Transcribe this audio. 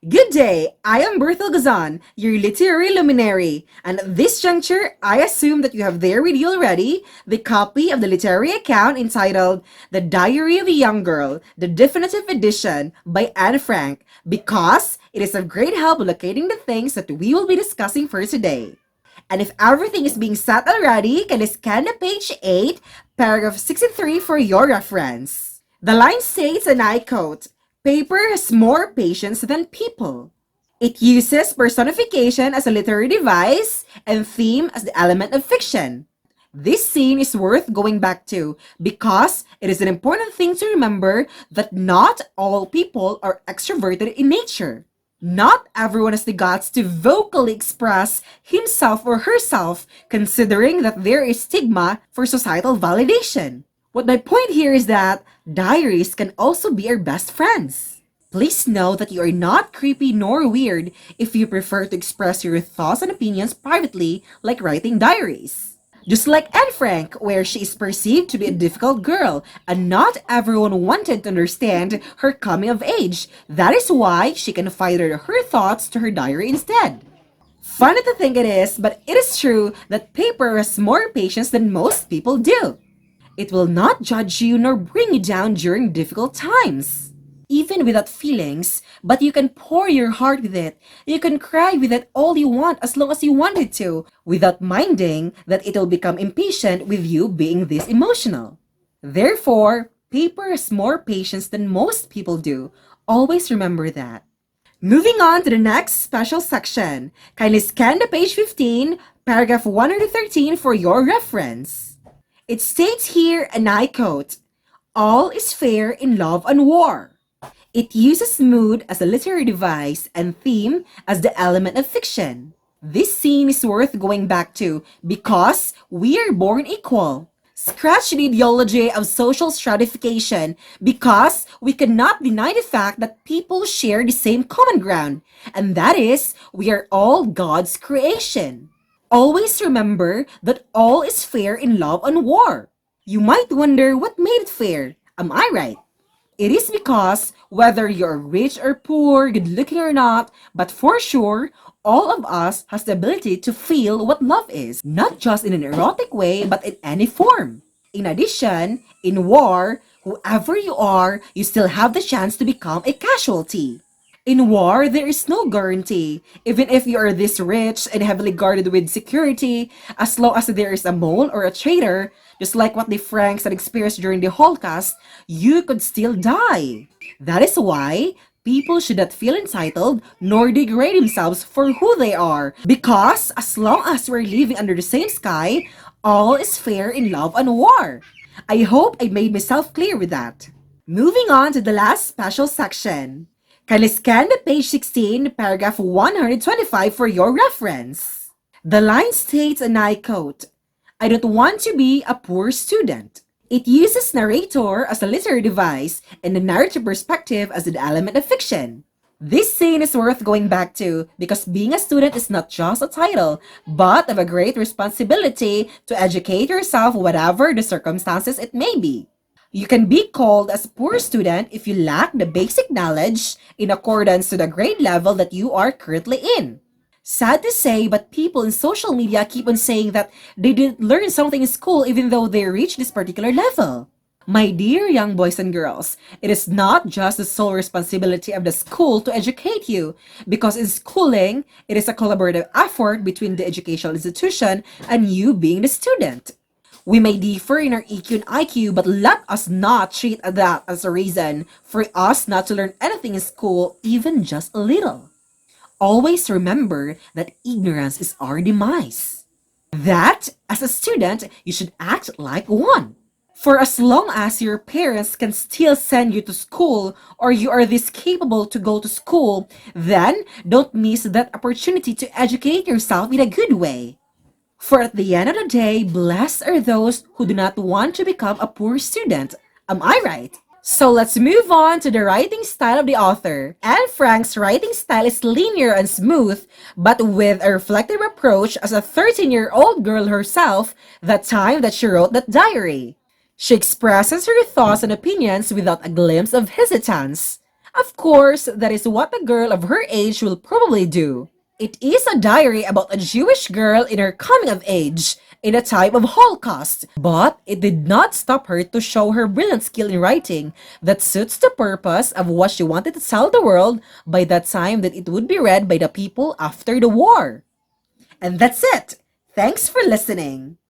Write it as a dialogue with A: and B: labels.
A: Good day, I am Berthel Gozon, your literary luminary, and at this juncture, I assume that you have there with you already the copy of the literary account entitled The Diary of a Young Girl, the Definitive Edition by Anne Frank, because it is of great help locating the things that we will be discussing for today. And if everything is being set already, can you scan the page 8, paragraph 63 for your reference. The line states, and I quote, "Paper has more patience than people." It uses personification as a literary device and theme as the element of fiction. This scene is worth going back to because it is an important thing to remember that not all people are extroverted in nature. Not everyone has the guts to vocally express himself or herself, considering that there is stigma for societal validation. What my point here is that diaries can also be our best friends. Please know that you are not creepy nor weird if you prefer to express your thoughts and opinions privately, like writing diaries. Just like Anne Frank, where she is perceived to be a difficult girl, and not everyone wanted to understand her coming of age. That is why she confided her thoughts to her diary instead. Funny to think it is, but it is true that paper has more patience than most people do. It will not judge you nor bring you down during difficult times. Even without feelings, but you can pour your heart with it. You can cry with it all you want as long as you wanted to, without minding that it'll become impatient with you being this emotional. Therefore, paper has more patience than most people do. Always remember that. Moving on to the next special section. Kindly scan the page 15, paragraph 113 for your reference. It states here, and I quote, "All is fair in love and war." It uses mood as a literary device and theme as the element of fiction. This scene is worth going back to because we are born equal. Scratch the ideology of social stratification because we cannot deny the fact that people share the same common ground, and that is we are all God's creation. Always remember that all is fair in love and war. You might wonder what made it fair. Am I right? It is because whether you're rich or poor, good looking or not, but for sure, all of us has the ability to feel what love is, not just in an erotic way, but in any form. In addition, in war, whoever you are, you still have the chance to become a casualty. In war, there is no guarantee. Even if you are this rich and heavily guarded with security, as long as there is a mole or a traitor, just like what the Franks had experienced during the Holocaust, you could still die. That is why people should not feel entitled nor degrade themselves for who they are. Because as long as we're living under the same sky, all is fair in love and war. I hope I made myself clear with that. Moving on to the last special section. Kindly scan the page 16, paragraph 125 for your reference. The line states, and I quote, "I don't want to be a poor student." It uses narrator as a literary device and the narrative perspective as the element of fiction. This scene is worth going back to because being a student is not just a title, but of a great responsibility to educate yourself whatever the circumstances it may be. You can be called as a poor student if you lack the basic knowledge in accordance to the grade level that you are currently in. Sad to say, but people in social media keep on saying that they didn't learn something in school even though they reached this particular level. My dear young boys and girls, it is not just the sole responsibility of the school to educate you, because in schooling, it is a collaborative effort between the educational institution and you being the student. We may differ in our EQ and IQ, but let us not treat that as a reason for us not to learn anything in school, even just a little. Always remember that ignorance is our demise. That, as a student, you should act like one. For as long as your parents can still send you to school or you are this capable to go to school, then don't miss that opportunity to educate yourself in a good way. For at the end of the day, blessed are those who do not want to become a poor student. Am I right? So let's move on to the writing style of the author. Anne Frank's writing style is linear and smooth, but with a reflective approach as a 13-year-old girl herself, the time that she wrote that diary. She expresses her thoughts and opinions without a glimpse of hesitance. Of course, that is what a girl of her age will probably do. It is a diary about a Jewish girl in her coming of age in a time of Holocaust, but it did not stop her to show her brilliant skill in writing that suits the purpose of what she wanted to tell the world by the time that it would be read by the people after the war. And that's it. Thanks for listening.